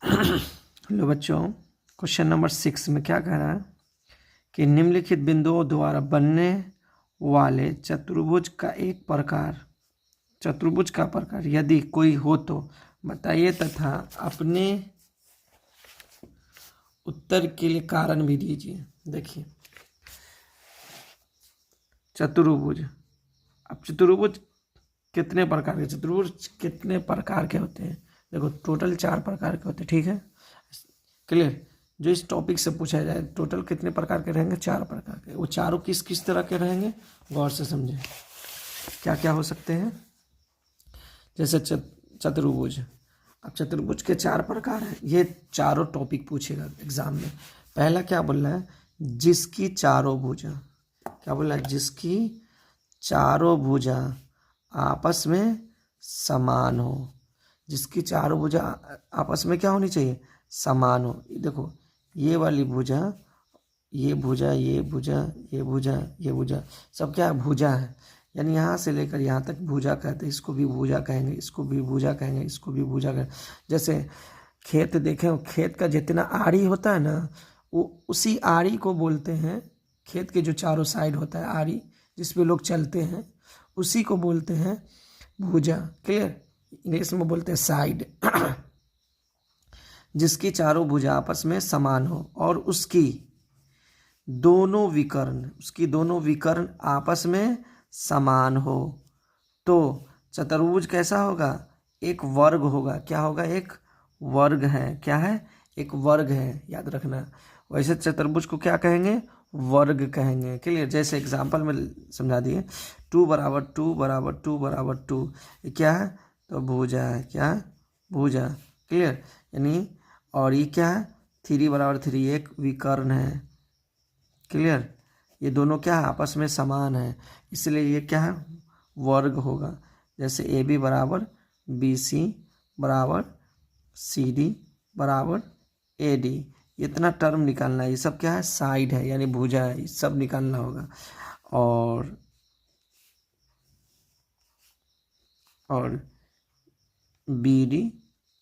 Hello बच्चों, question number 6 में क्या कह रहा है कि निम्नलिखित बिंदुओं द्वारा बनने वाले चतुर्भुज का प्रकार यदि कोई हो तो बताइए तथा अपने उत्तर के लिए कारण भी दीजिए। देखिए, चतुर्भुज। अब चतुर्भुज कितने प्रकार के होते हैं? देखो, टोटल 4 प्रकार के होते हैं। ठीक है, क्लियर? जो इस टॉपिक से पूछा जाए, टोटल कितने प्रकार के रहेंगे? 4 प्रकार के। वो चारों किस किस तरह के रहेंगे, गौर से समझें। क्या क्या हो सकते हैं? जैसे चतुर्भुज। अब चतुर्भुज के 4 प्रकार हैं। ये चारों टॉपिक पूछेगा एग्जाम में। पहला क्या बोल रहा है? जिसकी चारों भुजा। क्या बोल रहा है? जिसकी चारों भुजा आपस में समान हो। जिसकी चारों भुजा आपस में क्या होनी चाहिए? समान हो। देखो, ये वाली भुजा, ये भुजा, ये भुजा, ये भुजा, ये भुजा, सब क्या है? भुजा है। यानी यहाँ से लेकर यहाँ तक भुजा कहते हैं। इसको भी भुजा कहेंगे, इसको भी भुजा कहेंगे, इसको भी भुजा कहेंगे। जैसे खेत देखें, खेत का जितना आड़ी होता है ना, वो उसी आड़ी को बोलते हैं। खेत के जो चारों साइड होता है आड़ी, जिसपे लोग चलते हैं, उसी को बोलते हैं भुजा। क्लियर? इंग्लिश में बोलते हैं साइड। जिसकी चारों भुजा आपस में समान हो और उसकी दोनों विकर्ण आपस में समान हो, तो चतुर्भुज कैसा होगा? एक वर्ग होगा। क्या होगा? एक वर्ग है। क्या है? एक वर्ग है, याद रखना। वैसे चतुर्भुज को क्या कहेंगे? वर्ग कहेंगे। क्लियर? जैसे एग्जांपल में समझा दिए, 2 बराबर 2 बराबर 2 बराबर 2, ये क्या है? तो भुजा है। क्या है? भुजा। क्लियर? यानी, और ये क्या है? 3 बराबर 3, एक विकर्ण है। क्लियर? ये दोनों क्या है? आपस में समान है, इसलिए ये क्या है? वर्ग होगा। जैसे ए बी बराबर बी सी बराबर सी डी बराबर ए डी। इतना टर्म निकालना है। ये सब क्या है? साइड है, यानी भुजा है। ये सब निकालना होगा। और बी डी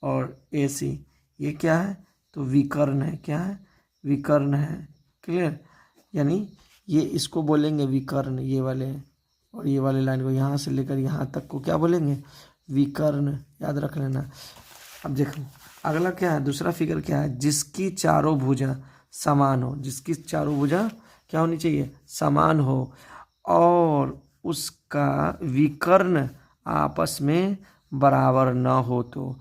और ए सी, ये क्या है? तो विकर्ण है। क्या है? विकर्ण है। क्लियर? यानी ये इसको बोलेंगे विकर्ण, ये वाले, और ये वाले लाइन को यहाँ से लेकर यहाँ तक को क्या बोलेंगे? विकर्ण। याद रख लेना। अब देखो, अगला क्या है? दूसरा फिगर क्या है? जिसकी चारों भुजा समान हो। जिसकी चारों भुजा क्या होनी चाहिए? समान हो और उसका विकर्ण आपस में बराबर न हो तो।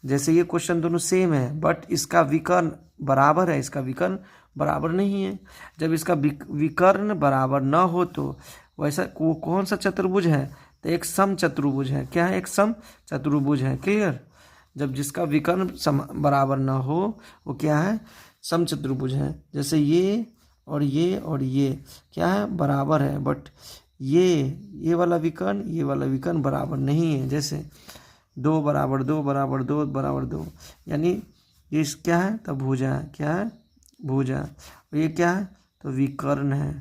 जैसे ये क्वेश्चन दोनों सेम है, बट इसका विकर्ण बराबर है, इसका विकर्ण बराबर नहीं है। जब इसका विकर्ण बराबर न हो तो वैसा कौन सा चतुर्भुज है? तो एक सम चतुर्भुज है। क्या है? एक सम चतुर्भुज है। क्लियर? जब जिसका विकर्ण बराबर ना हो, वो क्या है? सम चतुर्भुज है। जैसे ये और ये और ये क्या है? बराबर है, बट ये वाला विकर्ण बराबर नहीं है। जैसे 2 बराबर 2 बराबर 2 बराबर 2, यानी ये क्या है? तो भुजा है। क्या है? भुजा। और ये क्या है? तो विकर्ण है।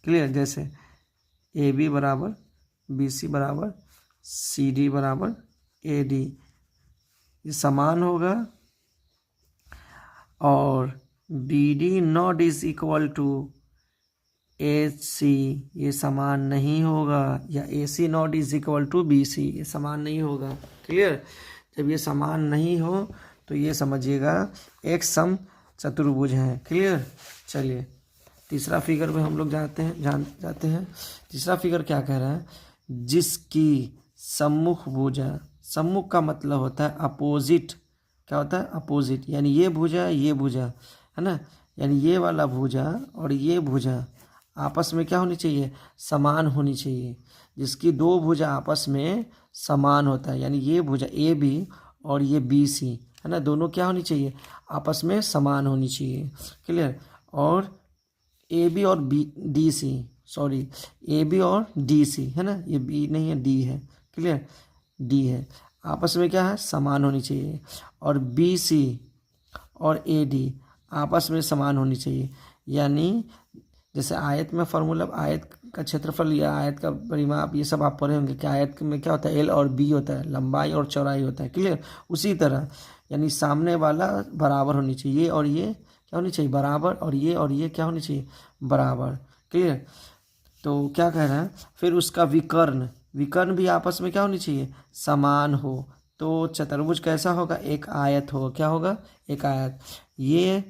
क्लियर? जैसे ए बी बराबर बी सी बराबर सी डी बराबर ए डी, ये समान होगा। और B D not is equal to A C, ये समान नहीं होगा। या A C not is equal to B C, ये समान नहीं होगा। क्लियर? जब ये समान नहीं हो तो ये समझिएगा एक सम चतुर्भुज है। क्लियर? चलिए, तीसरा फिगर में हम लोग जाते हैं। तीसरा फिगर क्या कह रहा है? जिसकी सम्मुख भुजा, सम्मुख का मतलब होता है अपोजिट। क्या होता है? अपोजिट। यानी ये भुजा, ये भुजा है ना, यानी ये वाला भुजा और ये भुजा आपस में क्या होनी चाहिए? समान होनी चाहिए। जिसकी 2 भुजा आपस में समान होता है, यानी ये भुजा ए बी और ये बी सी है ना, दोनों क्या होनी चाहिए? आपस में समान होनी चाहिए। क्लियर? और ए बी और B D C, sorry, A B और डी सी है ना, ये बी नहीं है, डी है। क्लियर? डी है। आपस में क्या है? समान होनी चाहिए। और बी सी और ए डी आपस में समान होनी चाहिए। यानी जैसे आयत में फॉर्मूला, आयत का क्षेत्रफल या आयत का परिमाप, ये सब आप पढ़े होंगे कि आयत में क्या होता है, एल और बी होता है, लंबाई और चौड़ाई होता है। क्लियर। उसी तरह यानी सामने वाला बराबर होनी चाहिए, ये और ये क्या होनी चाहिए, बराबर, और ये क्या होनी चाहिए, बराबर। क्लियर। तो क्या कह रहे हैं, फिर उसका विकर्ण, विकर्ण भी आपस में क्या होनी चाहिए, समान हो। तो चतुर्भुज कैसा होगा, एक आयत होगा। क्या होगा, एक आयत। ये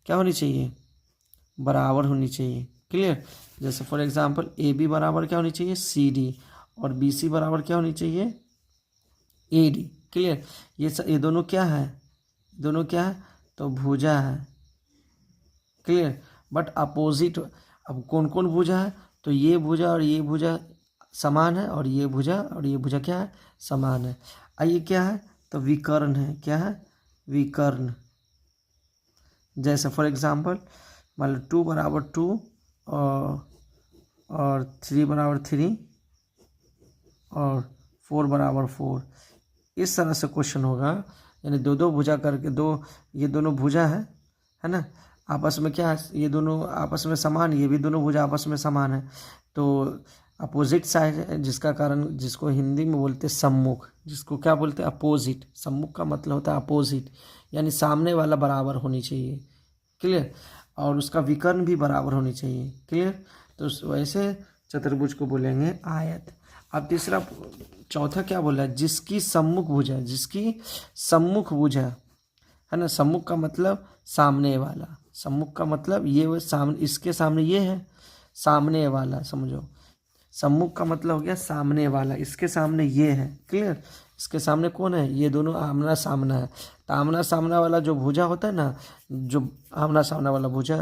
क्या होनी चाहिए, बराबर होनी चाहिए। क्लियर। जैसे फॉर एग्जांपल ए बी बराबर क्या होनी चाहिए, सी डी, और बी सी बराबर क्या होनी चाहिए, ए डी। क्लियर। ये दोनों क्या है, दोनों क्या है, तो भुजा है। क्लियर। बट अपोजिट, अब कौन कौन भुजा है, तो ये भुजा और ये भुजा समान है, और ये भुजा और ये भुजा क्या है, समान है। ये क्या है, तो विकर्ण है। क्या है, विकर्ण। जैसे फॉर एग्जांपल मान लो 2 बराबर 2 और 3 बराबर 3 और 4 बराबर 4, इस तरह से क्वेश्चन होगा। यानी दो दो भुजा करके, ये दोनों भुजा है ना, आपस में क्या है, ये दोनों आपस में समान, ये भी दोनों भुजा आपस में समान है। तो अपोजिट साइड है, जिसका कारण, जिसको हिंदी में बोलते सम्मुख, जिसको क्या बोलते हैं, अपोजिट। सम्मुख का मतलब होता है अपोजिट, यानी सामने वाला बराबर होनी चाहिए। क्लियर। और उसका विकर्ण भी बराबर होनी चाहिए। क्लियर। तो वैसे चतुर्भुज को बोलेंगे आयत। अब तीसरा, चौथा क्या बोला है, जिसकी सम्मुख भुजा, जिसकी सम्मुख भुजा है ना, सम्मुख का मतलब सामने वाला, सम्मुख का मतलब ये वो सामने, इसके सामने ये है, सामने वाला समझो। सम्मुख का मतलब हो गया सामने वाला, इसके सामने ये है। क्लियर। इसके सामने कौन है, ये दोनों आमना सामना है। तो आमना सामना वाला जो भुजा होता है ना, जो आमना सामना वाला भुजा,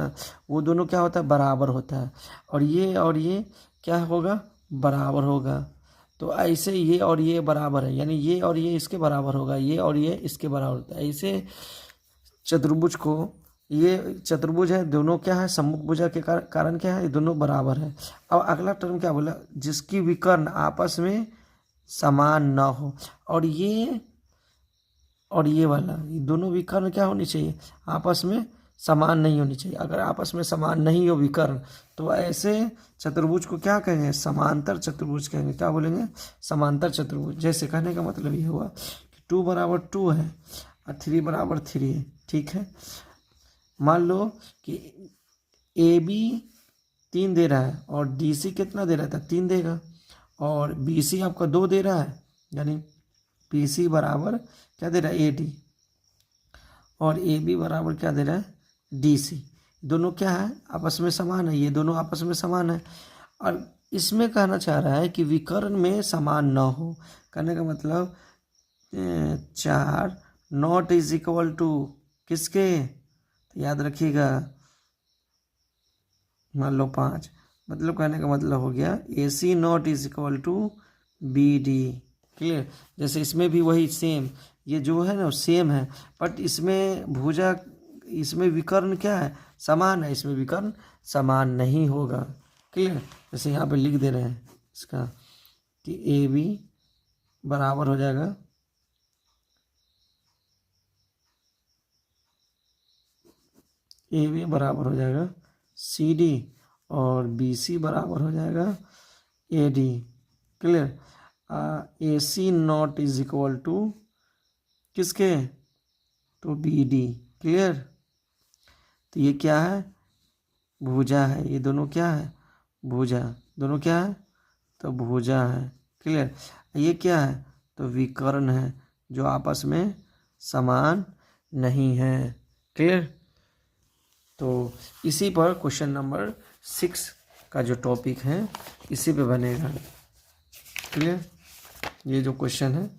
वो दोनों क्या होता है, बराबर होता है। और ये क्या होगा, बराबर होगा। तो ऐसे ये और ये बराबर है, यानी ये और ये इसके बराबर होगा, ये और ये इसके बराबर होता है। ऐसे चतुर्भुज को, ये चतुर्भुज है, दोनों क्या है, सम्मुख भुजा के कारण क्या है, ये दोनों बराबर है। अब अगला टर्म क्या बोला, जिसकी विकर्ण आपस में समान न हो। और ये वाला, ये दोनों विकर्ण क्या होनी चाहिए, आपस में समान नहीं होनी चाहिए। अगर आपस में समान नहीं हो विकर्ण, तो ऐसे चतुर्भुज को क्या कहेंगे, समांतर चतुर्भुज कहेंगे। क्या बोलेंगे, समांतर चतुर्भुज। जैसे कहने का मतलब ये हुआ कि 2 बराबर 2 है और 3 बराबर 3 है। ठीक है। मान लो कि ए बी 3 दे रहा है और डी सी कितना दे रहा था, 3 देगा, और बी सी आपका 2 दे रहा है, यानी पी सी बराबर क्या दे रहा है, ए डी, और ए बी बराबर क्या दे रहा है, डी सी। दोनों क्या है, आपस में समान है, ये दोनों आपस में समान है। और इसमें कहना चाह रहा है कि विकर्ण में समान न हो। कहने का मतलब 4 नॉट इज इक्वल टू किसके, तो याद रखिएगा, मान लो 5, मतलब कहने का मतलब हो गया A C not is equal to B D. Clear. जैसे इसमें भी वही सेम, ये जो है ना सेम है, बट इसमें भुजा, इसमें विकर्ण क्या है, समान है, इसमें विकर्ण समान नहीं होगा। क्लियर। जैसे यहाँ पे लिख दे रहे हैं इसका कि ए बी बराबर हो जाएगा बराबर हो जाएगा सी डी, और बी सी बराबर हो जाएगा A D. Clear. A C not is equal to किसके, तो बी डी। क्लियर। तो ये क्या है, भुजा है, ये दोनों क्या है, भुजा, दोनों क्या है, तो भुजा है। क्लियर। ये क्या है, तो विकर्ण है, जो आपस में समान नहीं है। क्लियर। तो इसी पर क्वेश्चन नंबर 6 का जो टॉपिक है इसी पे बनेगा। क्लियर। ये जो क्वेश्चन है,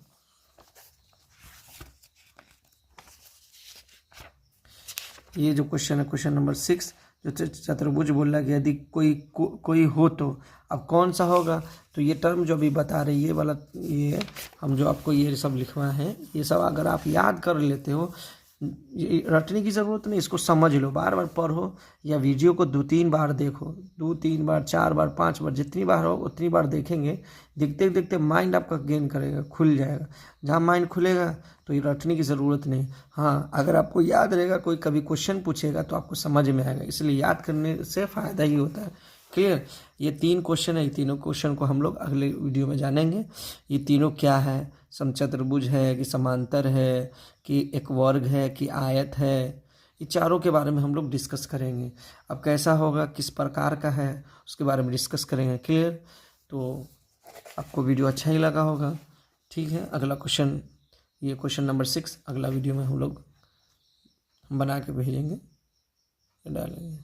ये जो क्वेश्चन है, क्वेश्चन नंबर 6, जो चतुर्भुज बोल रहा है कि यदि कोई हो तो अब कौन सा होगा। तो ये टर्म जो अभी बता रही है, ये वाला, ये हम जो आपको ये सब लिखवा है, ये सब अगर आप याद कर लेते हो, रटने की ज़रूरत नहीं, इसको समझ लो, बार बार पढ़ो, या वीडियो को 2-3 बार देखो, 2-3 बार, 4 बार, 5 बार, जितनी बार हो उतनी बार देखेंगे। देखते देखते माइंड आपका गेन करेगा, खुल जाएगा। जहाँ माइंड खुलेगा तो ये रटने की ज़रूरत नहीं। हाँ, अगर आपको याद रहेगा, कोई कभी क्वेश्चन पूछेगा तो आपको समझ में आएगा, इसलिए याद करने से फ़ायदा ही होता है। क्लियर। ये 3 क्वेश्चन है, ये तीनों क्वेश्चन को हम लोग अगले वीडियो में जानेंगे। ये तीनों क्या है, समचतुर्भुज है कि समांतर है कि एक वर्ग है कि आयत है, ये चारों के बारे में हम लोग डिस्कस करेंगे। अब कैसा होगा, किस प्रकार का है, उसके बारे में डिस्कस करेंगे। क्लियर। तो आपको वीडियो अच्छा ही लगा होगा। ठीक है, अगला क्वेश्चन, ये क्वेश्चन नंबर 6 अगला वीडियो में हम लोग बना के भेजेंगे, डालेंगे।